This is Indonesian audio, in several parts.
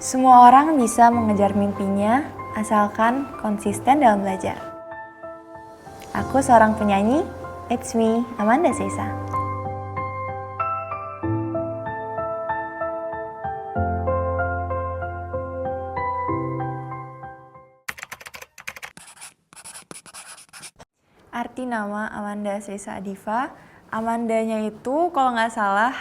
Semua orang bisa mengejar mimpinya, asalkan konsisten dalam belajar. Aku seorang penyanyi, it's me, Amanda Sesa. Arti nama Amanda Sesa Adifa, Amandanya itu kalau nggak salah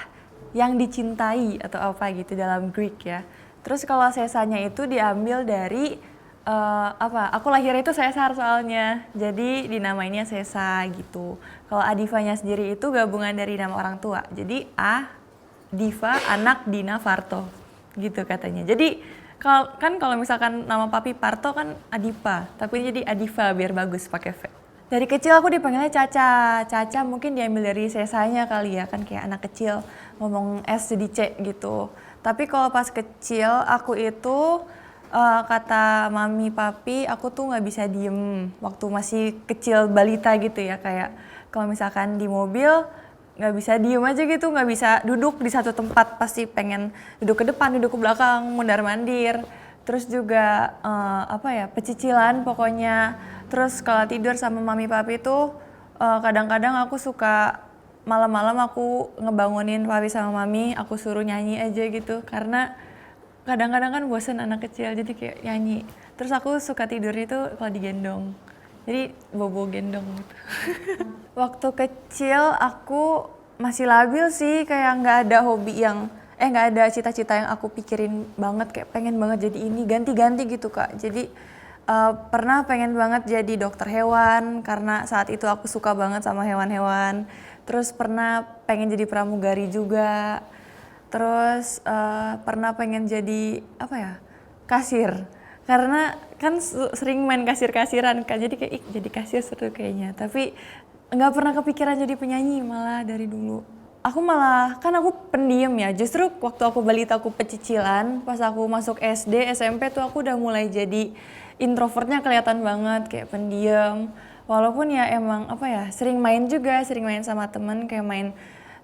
yang dicintai atau apa gitu dalam Greek ya. Terus kalau Sesanya itu diambil dari aku lahirnya itu Sesar soalnya, jadi dinamainnya Sesa gitu. Kalau Adivanya sendiri itu gabungan dari nama orang tua, jadi Diva anak Dina Farto gitu katanya. Jadi kalau misalkan nama papi Parto kan Adipa, tapi jadi Adiva biar bagus pakai V. Dari kecil aku dipanggilnya Caca. Caca mungkin diambil dari sesanya kali ya, kan kayak anak kecil ngomong S jadi C gitu. Tapi kalau pas kecil aku itu kata mami papi aku tuh nggak bisa diem waktu masih kecil balita gitu ya, kayak kalau misalkan di mobil nggak bisa diem aja gitu, nggak bisa duduk di satu tempat, pasti pengen duduk ke depan, duduk ke belakang, mundar-mandir. Terus juga pecicilan pokoknya. Terus kalau tidur sama mami papi tuh kadang-kadang aku suka malam-malam aku ngebangunin papi sama mami, aku suruh nyanyi aja gitu, karena kadang-kadang kan bosen anak kecil jadi kayak nyanyi. Terus aku suka tidur itu kalau digendong, jadi bobo gendong gitu. Waktu kecil aku masih labil sih, kayak nggak ada hobi yang nggak ada cita-cita yang aku pikirin banget kayak pengen banget jadi ini, ganti-ganti gitu Kak. Jadi pernah pengen banget jadi dokter hewan karena saat itu aku suka banget sama hewan-hewan. Terus pernah pengen jadi pramugari juga. Terus pernah pengen jadi kasir. Karena kan sering main kasir-kasiran Kak, jadi kayak jadi kasir seru kayaknya. Tapi nggak pernah kepikiran jadi penyanyi malah dari dulu. Aku malah, kan aku pendiam ya, justru waktu aku balita aku pecicilan, pas aku masuk SD, SMP tuh aku udah mulai jadi introvertnya kelihatan banget, kayak pendiam. Walaupun ya emang sering main juga, sering main sama temen, kayak main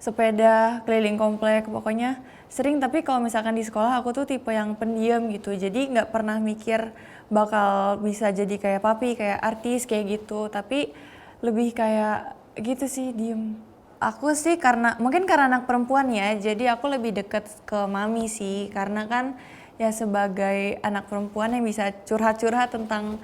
sepeda, keliling komplek, pokoknya sering. Tapi kalau misalkan di sekolah aku tuh tipe yang pendiam gitu, jadi nggak pernah mikir bakal bisa jadi kayak papi, kayak artis, kayak gitu. Tapi lebih kayak gitu sih, diem. Aku sih mungkin karena anak perempuan ya, jadi aku lebih deket ke mami sih, karena kan ya sebagai anak perempuan yang bisa curhat-curhat tentang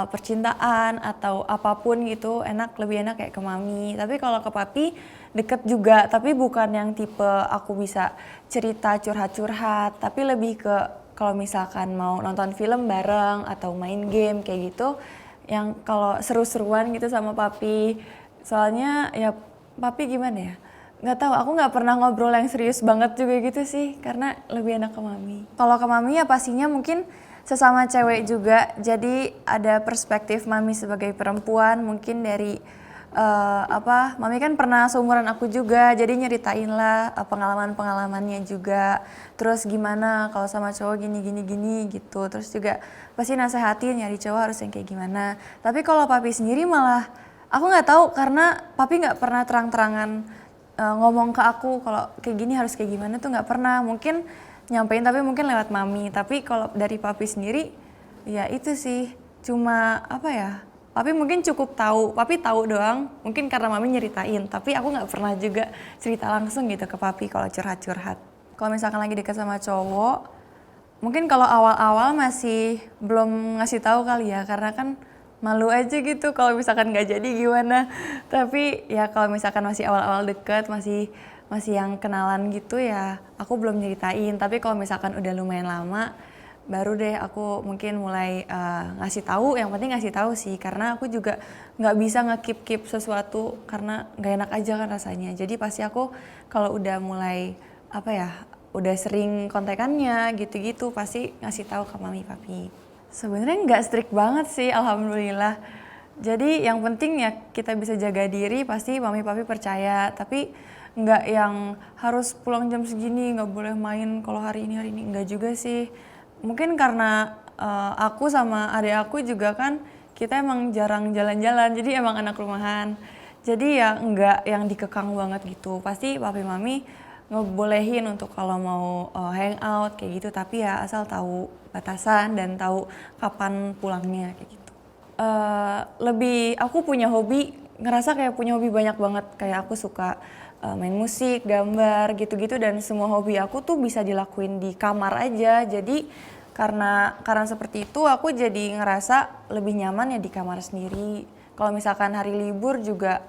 percintaan atau apapun gitu, lebih enak kayak ke mami. Tapi kalau ke papi deket juga, tapi bukan yang tipe aku bisa cerita curhat-curhat, tapi lebih ke kalau misalkan mau nonton film bareng atau main game kayak gitu, yang kalau seru-seruan gitu sama papi. Soalnya ya papi gimana ya, nggak tahu, aku nggak pernah ngobrol yang serius banget juga gitu sih, karena lebih enak ke mami. Kalau ke mami ya pastinya mungkin sesama cewek juga, jadi ada perspektif mami sebagai perempuan, mungkin dari mami kan pernah seumuran aku juga, jadi nyeritain lah pengalaman-pengalamannya juga. Terus gimana kalau sama cowok gini gitu. Terus juga pasti nasehatin nyari cowok harus yang kayak gimana. Tapi kalau papi sendiri malah aku nggak tahu, karena papi nggak pernah terang-terangan ngomong ke aku kalau kayak gini harus kayak gimana tuh nggak pernah. Mungkin nyampein tapi mungkin lewat mami. Tapi kalau dari papi sendiri ya itu sih cuma papi mungkin cukup tahu, papi tahu doang. Mungkin karena mami nyeritain, tapi aku nggak pernah juga cerita langsung gitu ke papi kalau curhat-curhat. Kalau misalkan lagi dekat sama cowok, mungkin kalau awal-awal masih belum ngasih tahu kali ya, karena kan malu aja gitu kalau misalkan nggak jadi gimana. Tapi ya kalau misalkan masih awal-awal deket, masih yang kenalan gitu ya aku belum nyeritain. Tapi kalau misalkan udah lumayan lama, baru deh aku mungkin mulai ngasih tahu. Yang penting ngasih tahu sih, karena aku juga nggak bisa nge-keep sesuatu karena nggak enak aja kan rasanya. Jadi pasti aku kalau udah mulai udah sering kontekannya gitu-gitu, pasti ngasih tahu ke mami papi. Sebenarnya nggak strict banget sih, alhamdulillah. Jadi yang penting ya kita bisa jaga diri, pasti mami papi percaya. Tapi nggak yang harus pulang jam segini, nggak boleh main kalau hari ini, nggak juga sih. Mungkin karena aku sama adik aku juga kan, kita emang jarang jalan-jalan, jadi emang anak rumahan. Jadi ya nggak yang dikekang banget gitu. Pasti papi mami ngebolehin untuk kalau mau hangout kayak gitu, tapi ya asal tahu batasan dan tahu kapan pulangnya kayak gitu. Aku punya hobi, ngerasa kayak punya hobi banyak banget, kayak aku suka main musik, gambar gitu-gitu, dan semua hobi aku tuh bisa dilakuin di kamar aja. Jadi karena seperti itu aku jadi ngerasa lebih nyaman ya di kamar sendiri. Kalau misalkan hari libur juga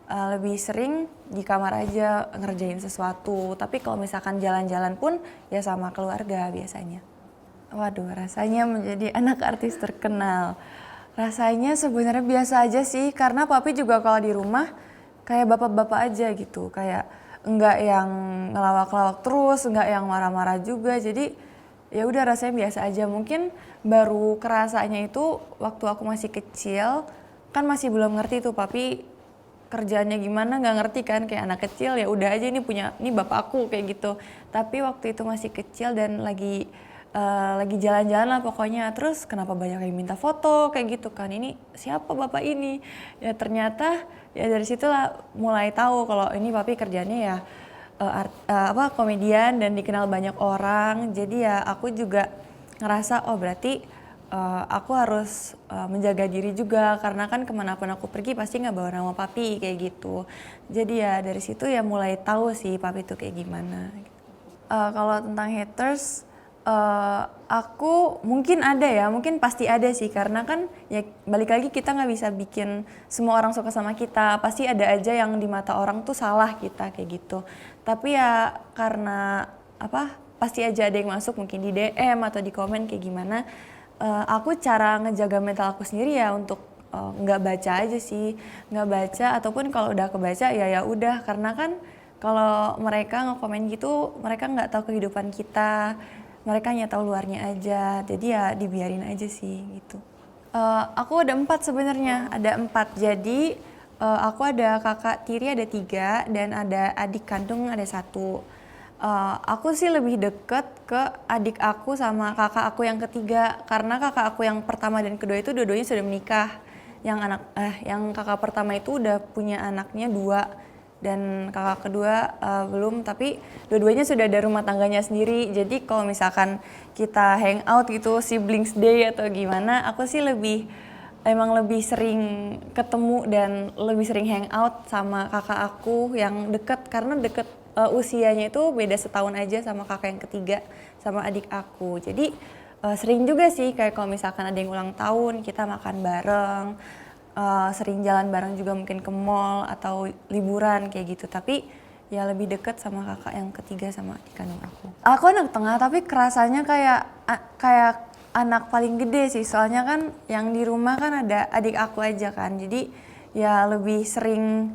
lebih sering di kamar aja ngerjain sesuatu. Tapi kalau misalkan jalan-jalan pun ya sama keluarga biasanya. Waduh, rasanya menjadi anak artis terkenal. Rasanya sebenarnya biasa aja sih, karena papi juga kalau di rumah kayak bapak-bapak aja gitu. Kayak enggak yang ngelawak-lawak terus, enggak yang marah-marah juga. Jadi ya udah rasanya biasa aja. Mungkin baru kerasanya itu waktu aku masih kecil, kan masih belum ngerti tuh papi kerjaannya gimana, nggak ngerti kan, kayak anak kecil ya udah aja ini bapak aku kayak gitu. Tapi waktu itu masih kecil dan lagi jalan-jalan lah pokoknya, terus kenapa banyak yang minta foto kayak gitu kan, ini siapa bapak ini, ya ternyata ya dari situlah mulai tahu kalau ini papi kerjanya ya komedian dan dikenal banyak orang. Jadi ya aku juga ngerasa oh berarti aku harus menjaga diri juga, karena kan kemanapun aku pergi pasti nggak bawa nama papi kayak gitu. Jadi ya dari situ ya mulai tahu sih papi itu kayak gimana. Kalau tentang haters, aku mungkin ada ya, mungkin pasti ada sih, karena kan ya balik lagi kita nggak bisa bikin semua orang suka sama kita, pasti ada aja yang di mata orang tuh salah kita kayak gitu. Tapi ya karena pasti aja ada yang masuk mungkin di DM atau di komen kayak gimana. Aku cara ngejaga mental aku sendiri ya untuk nggak baca aja sih, nggak baca, ataupun kalau udah kebaca ya udah, karena kan kalau mereka ngekomen gitu mereka nggak tahu kehidupan kita. Mereka hanya tahu luarnya aja, jadi ya dibiarin aja sih gitu. Aku ada 4 sebenarnya, ada 4. Jadi aku ada kakak tiri ada 3 dan ada adik kandung ada 1. Aku sih lebih deket ke adik aku sama kakak aku yang ketiga, karena kakak aku yang pertama dan kedua itu dua-duanya sudah menikah. Yang kakak pertama itu udah punya anaknya 2. Dan kakak kedua belum, tapi dua-duanya sudah ada rumah tangganya sendiri. Jadi kalau misalkan kita hangout gitu, siblings day atau gimana, aku sih emang lebih sering ketemu dan lebih sering hangout sama kakak aku yang deket, karena deket usianya itu beda setahun aja sama kakak yang ketiga sama adik aku. Jadi sering juga sih, kayak kalau misalkan ada yang ulang tahun kita makan bareng. Sering jalan bareng juga, mungkin ke mall atau liburan kayak gitu. Tapi ya lebih deket sama kakak yang ketiga sama adik kandung aku. Aku anak tengah, tapi kerasanya kayak anak paling gede sih. Soalnya kan yang di rumah kan ada adik aku aja kan. Jadi ya lebih sering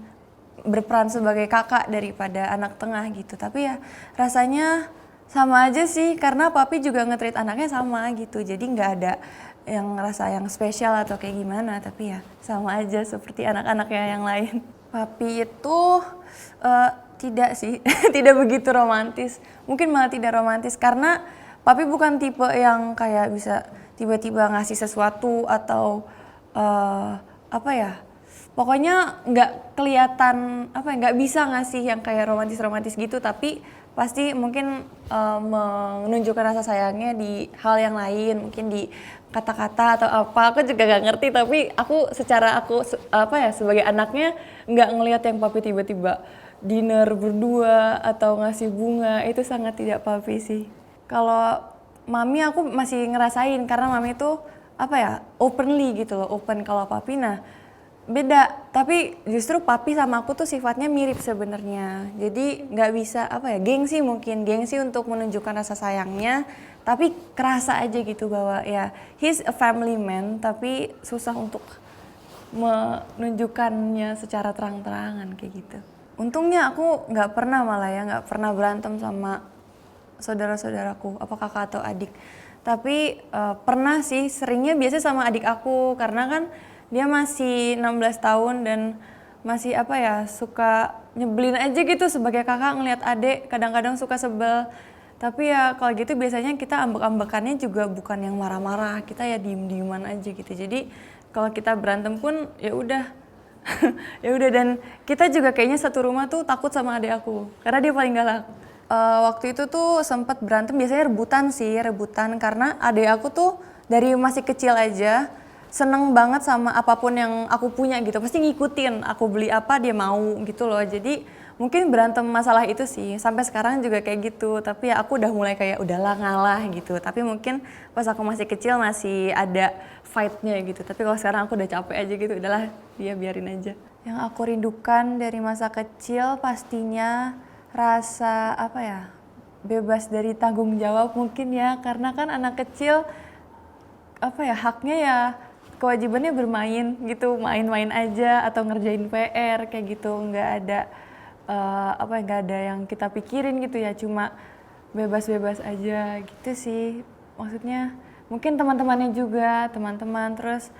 berperan sebagai kakak daripada anak tengah gitu. Tapi ya rasanya sama aja sih, karena papi juga nge-treat anaknya sama gitu. Jadi nggak ada yang ngerasa yang spesial atau kayak gimana, tapi ya sama aja seperti anak-anaknya yang lain. Papi itu tidak sih, tidak begitu romantis. Mungkin malah tidak romantis, karena papi bukan tipe yang kayak bisa tiba-tiba ngasih sesuatu atau pokoknya nggak kelihatan nggak bisa ngasih yang kayak romantis gitu, tapi pasti mungkin menunjukkan rasa sayangnya di hal yang lain, mungkin di kata-kata atau apa, aku juga gak ngerti. Tapi aku sebagai anaknya nggak ngelihat yang papi tiba-tiba dinner berdua atau ngasih bunga, itu sangat tidak papi sih. Kalau mami aku masih ngerasain, karena mami itu openly gitu loh, open. Kalau papi beda, tapi justru papi sama aku tuh sifatnya mirip sebenarnya. Jadi nggak bisa gengsi untuk menunjukkan rasa sayangnya, tapi kerasa aja gitu bahwa ya he's a family man, tapi susah untuk menunjukkannya secara terang-terangan kayak gitu. Untungnya aku nggak pernah berantem sama saudara-saudaraku, kakak atau adik. Tapi pernah sih, seringnya biasanya sama adik aku, karena kan dia masih 16 tahun dan masih suka nyebelin aja gitu sebagai kakak ngelihat adik, kadang-kadang suka sebel. Tapi ya kalau gitu biasanya kita ambek-ambekannya juga bukan yang marah-marah, kita ya diem-dieman aja gitu. Jadi kalau kita berantem pun ya udah ya udah, dan kita juga kayaknya satu rumah tuh takut sama adik aku karena dia paling galak. Waktu itu tuh sempet berantem, biasanya rebutan sih, rebutan karena adik aku tuh dari masih kecil aja seneng banget sama apapun yang aku punya gitu, pasti ngikutin aku beli apa dia mau gitu loh. Jadi mungkin berantem masalah itu sih, sampai sekarang juga kayak gitu, tapi ya aku udah mulai kayak udahlah ngalah gitu. Tapi mungkin pas aku masih kecil masih ada fight-nya gitu, tapi kalau sekarang aku udah capek aja gitu, udahlah dia biarin aja. Yang aku rindukan dari masa kecil pastinya rasa apa ya, bebas dari tanggung jawab mungkin ya, karena kan anak kecil apa ya, haknya ya kewajibannya bermain gitu, main-main aja atau ngerjain PR kayak gitu, nggak ada apa ya, nggak ada yang kita pikirin gitu ya, cuma bebas-bebas aja gitu sih. Maksudnya mungkin teman-temannya juga, teman-teman terus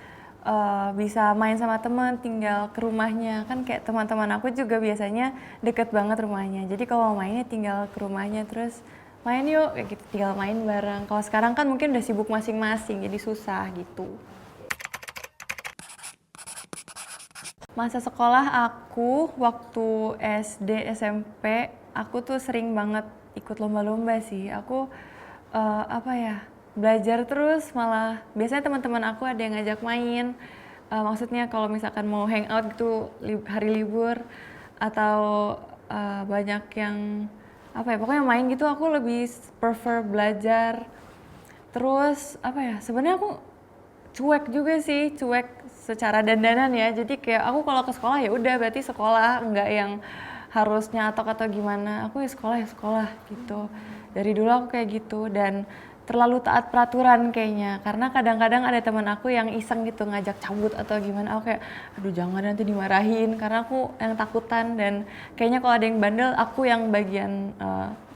bisa main sama teman, tinggal ke rumahnya. Kan kayak teman-teman aku juga biasanya deket banget rumahnya. Jadi kalau mau mainnya tinggal ke rumahnya terus main yuk kayak gitu, tinggal main bareng. Kalau sekarang kan mungkin udah sibuk masing-masing jadi susah gitu. Masa sekolah aku waktu SD, SMP, aku tuh sering banget ikut lomba-lomba sih. Aku apa ya, belajar terus malah biasanya teman-teman aku ada yang ngajak main. Maksudnya kalau misalkan mau hangout gitu hari libur atau banyak yang apa ya, pokoknya main gitu aku lebih prefer belajar. Terus apa ya, sebenarnya aku cuek juga sih, cuek secara dandanan ya. Jadi kayak aku kalau ke sekolah ya udah berarti sekolah, nggak yang harus nyatok atau gimana. Aku ya sekolah gitu. Dari dulu aku kayak gitu dan terlalu taat peraturan kayaknya. Karena kadang-kadang ada teman aku yang iseng gitu ngajak cabut atau gimana. Aku kayak aduh jangan nanti dimarahin karena aku yang takutan dan kayaknya kalau ada yang bandel aku yang bagian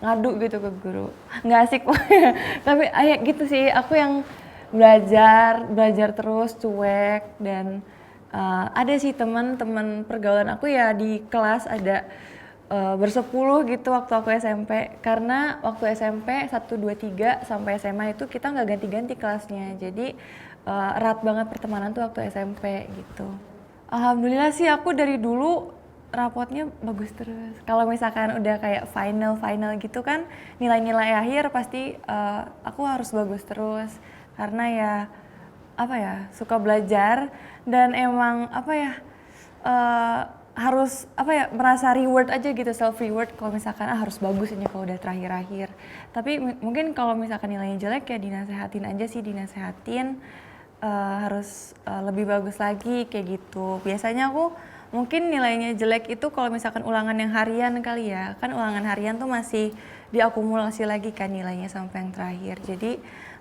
ngadu gitu ke guru. Nggak asik tapi gitu sih, aku yang belajar terus cuek dan ada sih teman-teman pergaulan aku ya di kelas ada bersepuluh gitu waktu aku SMP, karena waktu SMP 1, 2, 3 sampai SMA itu kita nggak ganti-ganti kelasnya, jadi erat banget pertemanan tuh waktu SMP gitu. Alhamdulillah sih aku dari dulu rapotnya bagus terus. Kalau misalkan udah kayak final gitu kan nilai-nilai akhir pasti aku harus bagus terus karena ya apa ya, suka belajar dan emang apa ya, harus apa ya, merasa reward aja gitu, self reward kalau misalkan harus bagus ini kalau udah terakhir-akhir. Tapi mungkin kalau misalkan nilainya jelek ya dinasehatin aja sih, dinasehatin harus lebih bagus lagi kayak gitu. Biasanya aku mungkin nilainya jelek itu kalau misalkan ulangan yang harian kali ya, kan ulangan harian tuh masih diakumulasi lagi kan nilainya sampai yang terakhir. Jadi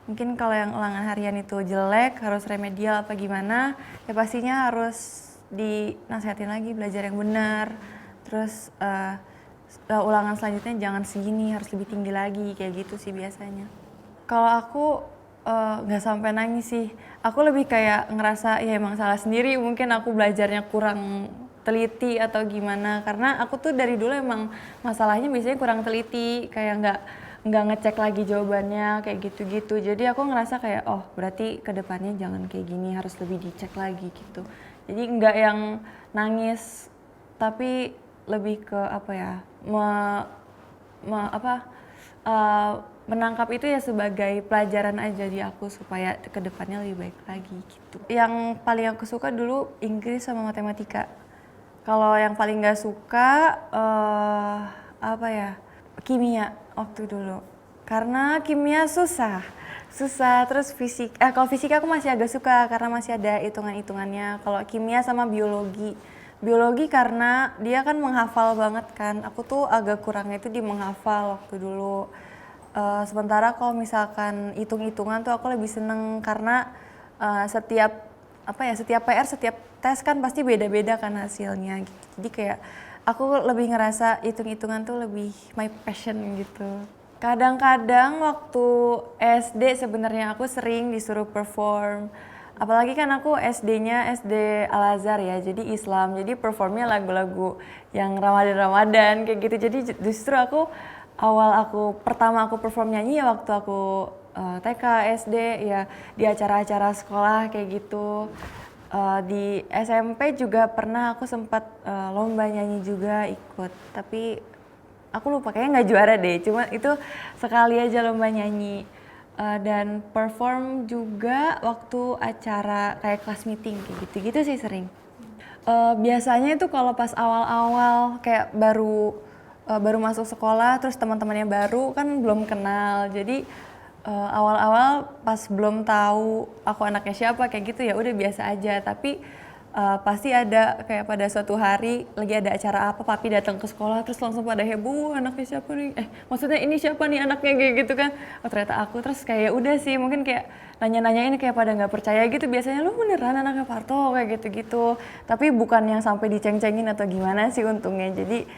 mungkin kalau yang ulangan harian itu jelek, harus remedial apa gimana, ya pastinya harus dinasehatin lagi belajar yang benar. Terus ulangan selanjutnya jangan segini, harus lebih tinggi lagi, kayak gitu sih biasanya. Kalau aku nggak sampai nangis sih, aku lebih kayak ngerasa ya emang salah sendiri, mungkin aku belajarnya kurang teliti atau gimana, karena aku tuh dari dulu emang masalahnya biasanya kurang teliti, kayak nggak ngecek lagi jawabannya kayak gitu-gitu. Jadi aku ngerasa kayak oh berarti kedepannya jangan kayak gini, harus lebih dicek lagi gitu. Jadi nggak yang nangis, tapi lebih ke apa ya, menangkap itu ya sebagai pelajaran aja di aku supaya kedepannya lebih baik lagi gitu. Yang paling aku suka dulu Inggris sama matematika. Kalau yang paling nggak suka apa ya, kimia waktu dulu. Karena kimia susah terus kalau fisika aku masih agak suka karena masih ada hitungan-hitungannya. Kalau kimia sama biologi karena dia kan menghafal banget kan, aku tuh agak kurangnya itu di menghafal waktu dulu. Sementara kalau misalkan hitung-hitungan tuh aku lebih seneng karena setiap PR, setiap tes kan pasti beda-beda kan hasilnya gitu. Jadi kayak aku lebih ngerasa hitung-hitungan tuh lebih my passion gitu. Kadang-kadang waktu SD sebenarnya aku sering disuruh perform. Apalagi kan aku SD-nya SD Al-Azhar ya, jadi Islam. Jadi performnya lagu-lagu yang Ramadan-Ramadan kayak gitu. Jadi justru pertama aku perform nyanyi ya waktu aku TK, SD ya di acara-acara sekolah kayak gitu. Di SMP juga pernah aku sempat lomba nyanyi juga ikut, tapi aku lupa kayaknya nggak juara deh, cuma itu sekali aja lomba nyanyi. Dan perform juga waktu acara kayak class meeting kayak gitu-gitu sih sering. Biasanya itu kalau pas awal-awal kayak baru masuk sekolah terus teman-temannya baru kan belum kenal. Jadi awal-awal pas belum tahu aku anaknya siapa kayak gitu ya udah biasa aja. Tapi pasti ada kayak pada suatu hari lagi ada acara apa papi datang ke sekolah terus langsung pada heboh anaknya siapa nih maksudnya ini siapa nih anaknya kayak gitu kan oh ternyata aku terus kayak udah sih mungkin kayak nanya-nanya ini kayak pada nggak percaya gitu biasanya lu beneran anaknya Parto kayak gitu-gitu tapi bukan yang sampai diceng-cengin atau gimana sih untungnya jadi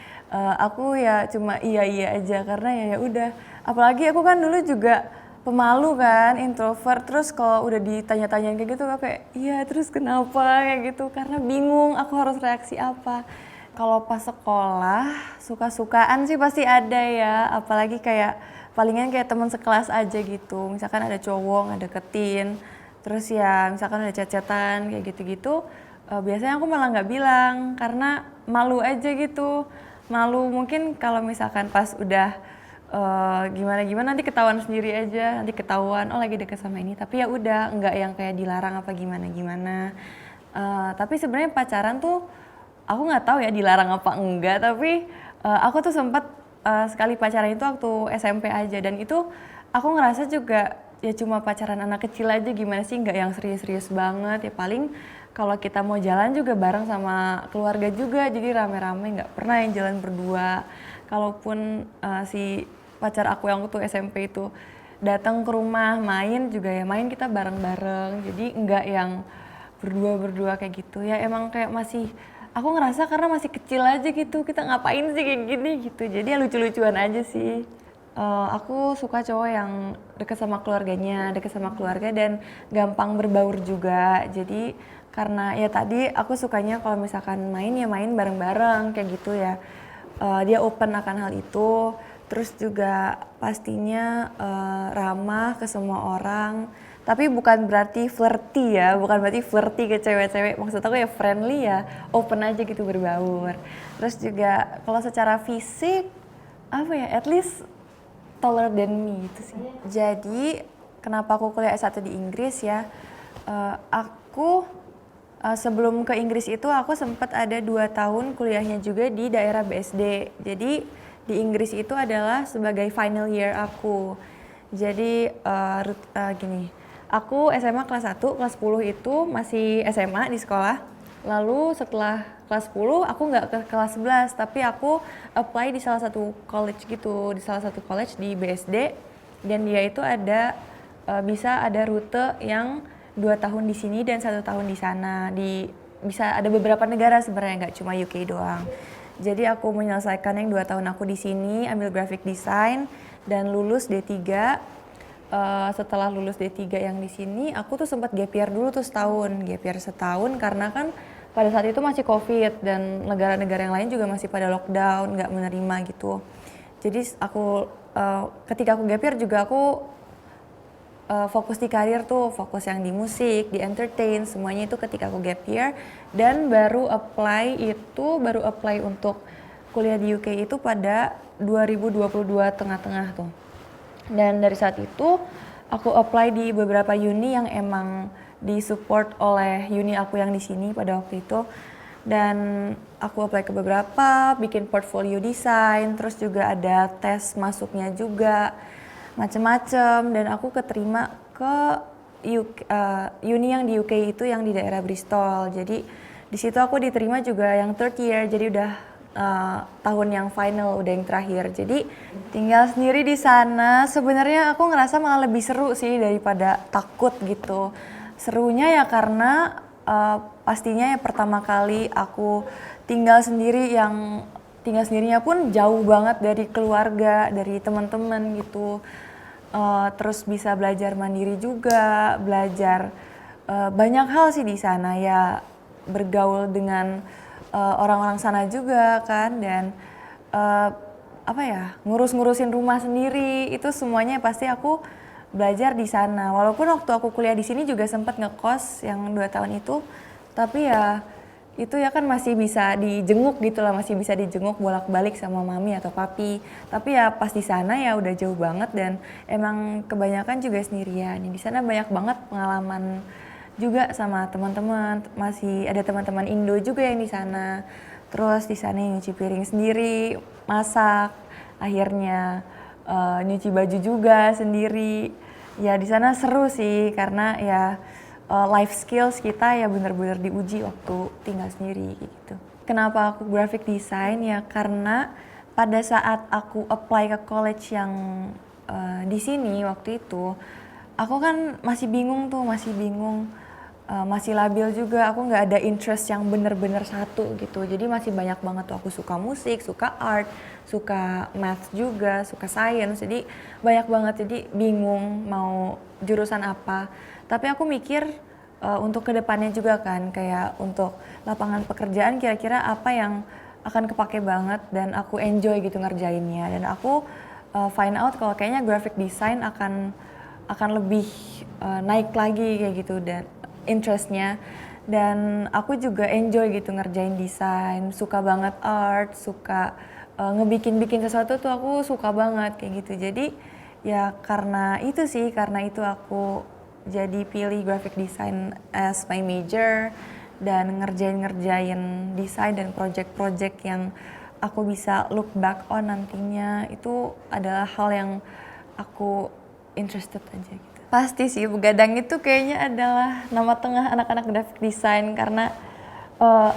aku ya cuma iya aja karena ya udah apalagi aku kan dulu juga pemalu kan, introvert, terus kalau udah ditanya-tanyain kayak gitu aku kayak iya terus kenapa kayak gitu karena bingung aku harus reaksi apa. Kalau pas sekolah suka-sukaan sih pasti ada ya, apalagi kayak palingan kayak teman sekelas aja gitu, misalkan ada cowok ngedeketin, terus ya misalkan ada chat-chatan kayak gitu-gitu, biasanya aku malah nggak bilang karena malu aja gitu, malu mungkin kalau misalkan pas udah gimana nanti ketahuan sendiri aja nanti ketahuan oh lagi deket sama ini tapi ya udah nggak yang kayak dilarang apa gimana tapi sebenarnya pacaran tuh aku nggak tahu ya dilarang apa enggak tapi aku tuh sempat sekali pacaran itu waktu SMP aja dan itu aku ngerasa juga ya cuma pacaran anak kecil aja gimana sih nggak yang serius-serius banget ya paling kalau kita mau jalan juga bareng sama keluarga juga jadi rame-rame nggak pernah yang jalan berdua kalaupun si pacar aku yang waktu SMP itu datang ke rumah main juga ya main kita bareng-bareng jadi enggak yang berdua kayak gitu ya emang kayak masih aku ngerasa karena masih kecil aja gitu kita ngapain sih kayak gini gitu jadi ya lucu-lucuan aja sih. Aku suka cowok yang deket sama keluarganya, deket sama keluarga dan gampang berbaur juga jadi karena ya tadi aku sukanya kalau misalkan main ya main bareng-bareng kayak gitu ya dia open akan hal itu terus juga pastinya ramah ke semua orang tapi bukan berarti flirty ya bukan berarti flirty ke cewek-cewek maksud aku ya friendly ya open aja gitu berbaur terus juga kalau secara fisik apa ya at least taller than me gitu sih jadi kenapa aku kuliah S1 di Inggris ya aku sebelum ke Inggris itu aku sempat ada 2 tahun kuliahnya juga di daerah BSD jadi di Inggris itu adalah sebagai final year aku. Jadi gini, aku SMA kelas 1, kelas 10 itu masih SMA di sekolah. Lalu setelah kelas 10 aku nggak ke kelas 11, tapi aku apply di salah satu college gitu, di salah satu college di BSD. Dan dia itu ada bisa ada rute yang 2 tahun di sini dan 1 tahun di sana. Bisa ada beberapa negara sebenarnya nggak cuma UK doang. Jadi aku menyelesaikan yang 2 tahun aku di sini, ambil graphic design dan lulus D3. Setelah lulus D3 yang di sini, aku tuh sempat gap year dulu tuh setahun. Gap year setahun karena kan pada saat itu masih COVID dan negara-negara yang lain juga masih pada lockdown, nggak menerima gitu. Jadi aku ketika aku gap year juga aku fokus di karir tuh, fokus yang di musik, di entertain, semuanya itu ketika aku gap year dan baru apply untuk kuliah di UK itu pada 2022 tengah-tengah tuh. Dan dari saat itu aku apply di beberapa uni yang emang disupport oleh uni aku yang di sini pada waktu itu. Dan aku apply ke beberapa, bikin portfolio desain, terus juga ada tes masuknya juga. Macem-macem dan aku keterima ke uni yang di UK itu yang di daerah Bristol jadi di situ aku diterima juga yang third year jadi udah tahun yang final udah yang terakhir jadi tinggal sendiri di sana sebenarnya aku ngerasa malah lebih seru sih daripada takut gitu serunya ya karena pastinya ya pertama kali aku tinggal sendirinya pun jauh banget dari keluarga dari teman-teman gitu. Terus bisa belajar mandiri juga, belajar banyak hal sih di sana ya bergaul dengan orang-orang sana juga kan dan ngurus-ngurusin rumah sendiri itu semuanya pasti aku belajar di sana. Walaupun waktu aku kuliah di sini juga sempat ngekos yang 2 tahun itu, tapi ya itu ya kan masih bisa dijenguk gitu lah, masih bisa dijenguk bolak-balik sama mami atau papi. Tapi ya pas di sana ya udah jauh banget dan emang kebanyakan juga sendirian. Di sana banyak banget pengalaman juga sama teman-teman, masih ada teman-teman Indo juga yang di sana. Terus di sana nyuci piring sendiri, masak, akhirnya nyuci baju juga sendiri. Ya di sana seru sih karena ya life skills kita ya benar-benar diuji waktu tinggal sendiri gitu. Kenapa aku graphic design ya karena pada saat aku apply ke college yang di sini waktu itu, aku kan masih bingung tuh, masih labil juga, aku nggak ada interest yang bener-bener satu gitu. Jadi masih banyak banget tuh aku suka musik, suka art, suka math juga, suka science. Jadi banyak banget, jadi bingung mau jurusan apa. Tapi aku mikir untuk kedepannya juga kan, kayak untuk lapangan pekerjaan kira-kira apa yang akan kepake banget dan aku enjoy gitu ngerjainnya. Dan aku find out kalau kayaknya graphic design akan lebih naik lagi kayak gitu dan interestnya. Dan aku juga enjoy gitu ngerjain desain, suka banget art, suka ngebikin-bikin sesuatu tuh aku suka banget kayak gitu. Jadi ya karena itu sih, karena itu aku jadi pilih graphic design as my major dan ngerjain desain dan project-project yang aku bisa look back on nantinya. Itu adalah hal yang aku interested aja gitu. Pasti sih, begadang itu kayaknya adalah nama tengah anak-anak graphic design karena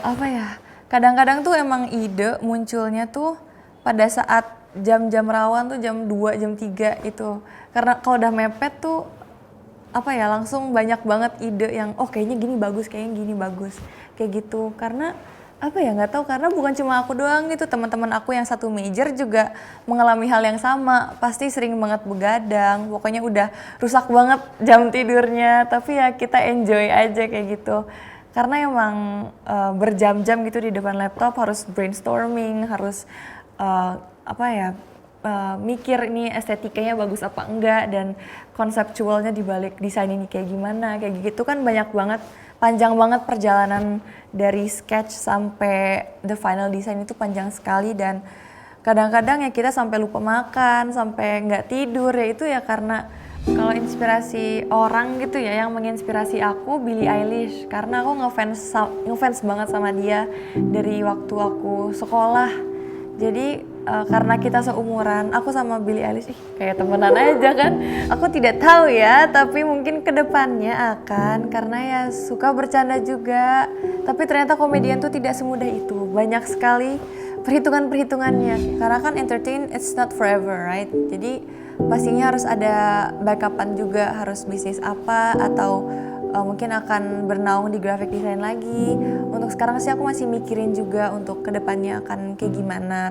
apa ya, kadang-kadang tuh emang ide munculnya tuh pada saat jam-jam rawan tuh jam 2, jam 3 itu. Karena kalau udah mepet tuh apa ya, langsung banyak banget ide yang oh kayaknya gini bagus, kayak gitu. Karena apa ya, nggak tahu, karena bukan cuma aku doang gitu, teman-teman aku yang satu major juga mengalami hal yang sama, pasti sering banget begadang, pokoknya udah rusak banget jam tidurnya, tapi ya kita enjoy aja kayak gitu. Karena emang berjam-jam gitu di depan laptop harus brainstorming, harus apa ya, mikir ini estetikanya bagus apa enggak dan konseptualnya dibalik desain ini kayak gimana, kayak gitu kan banyak banget, panjang banget perjalanan dari sketch sampai the final design itu panjang sekali. Dan kadang-kadang ya kita sampai lupa makan, sampai nggak tidur, ya itu ya karena kalau inspirasi orang gitu ya, yang menginspirasi aku Billie Eilish karena aku ngefans banget sama dia dari waktu aku sekolah. Jadi karena kita seumuran, aku sama Billie Eilish kayak temenan aja kan. Aku tidak tahu ya, tapi mungkin kedepannya akan, karena ya suka bercanda juga. Tapi ternyata komedian tuh tidak semudah itu. Banyak sekali perhitungan-perhitungannya. Karena kan entertain it's not forever, right? Jadi pastinya harus ada backupan juga, harus bisnis apa atau mungkin akan bernaung di graphic design lagi. Untuk sekarang sih aku masih mikirin juga untuk kedepannya akan kayak gimana.